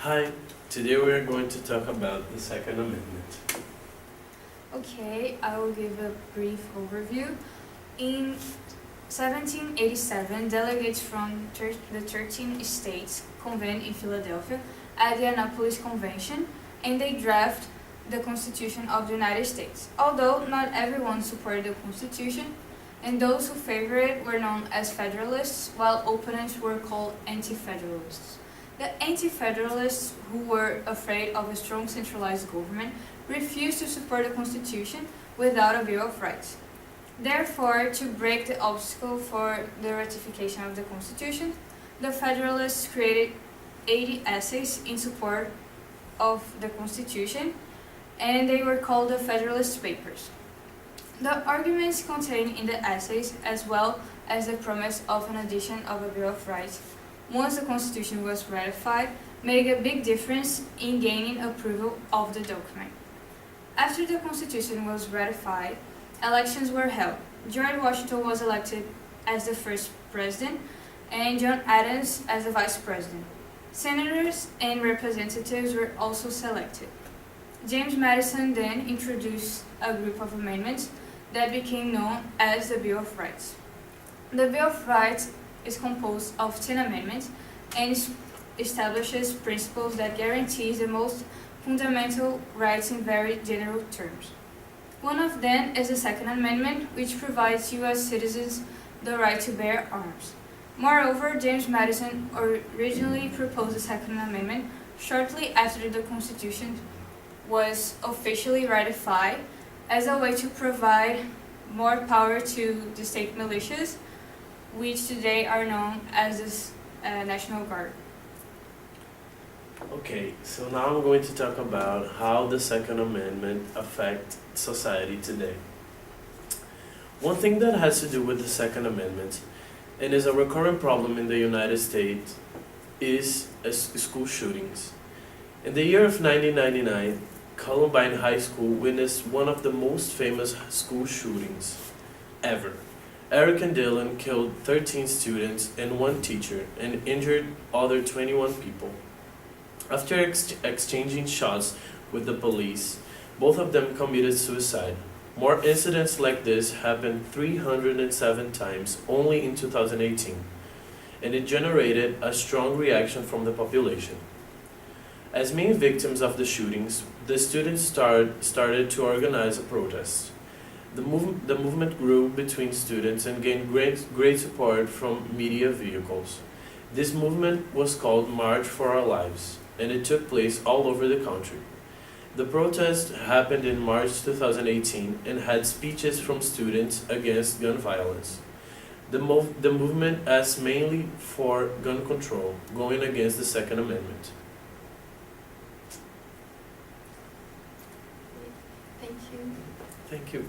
Hi, today we are going to talk about the Second Amendment. Okay, I will give a brief overview. In 1787, delegates from the 13 states convened in Philadelphia at the Annapolis Convention, and they draft the Constitution of the United States. Although not everyone supported the Constitution, and those who favored it were known as Federalists, while opponents were called Anti-Federalists. The Anti-Federalists, who were afraid of a strong centralized government, refused to support the Constitution without a Bill of Rights. Therefore, to break the obstacle for the ratification of the Constitution, the Federalists created 80 essays in support of the Constitution, and they were called the Federalist Papers. The arguments contained in the essays, as well as the promise of an addition of a Bill of Rights once the Constitution was ratified, made a big difference in gaining approval of the document. After the Constitution was ratified, elections were held. George Washington was elected as the first president, and John Adams as the vice president. Senators and representatives were also selected. James Madison then introduced a group of amendments that became known as the Bill of Rights. The Bill of Rights is composed of 10 amendments and establishes principles that guarantees the most fundamental rights in very general terms. One of them is the Second Amendment, which provides U.S. citizens the right to bear arms. Moreover, James Madison originally proposed the Second Amendment shortly after the Constitution was officially ratified as a way to provide more power to the state militias, which today are known as the National Guard. Okay, so now I'm going to talk about how the Second Amendment affects society today. One thing that has to do with the Second Amendment, and is a recurrent problem in the United States, is school shootings. In the year of 1999, Columbine High School witnessed one of the most famous school shootings ever. Eric and Dylan killed 13 students and one teacher and injured other 21 people. After exchanging shots with the police, both of them committed suicide. More incidents like this happened 307 times only in 2018, and it generated a strong reaction from the population. As main victims of the shootings, the students started to organize a protest. The movement grew between students and gained great support from media vehicles. This movement was called March for Our Lives, and it took place all over the country. The protest happened in March 2018 and had speeches from students against gun violence. The movement asked mainly for gun control, going against the Second Amendment. Thank you. Thank you.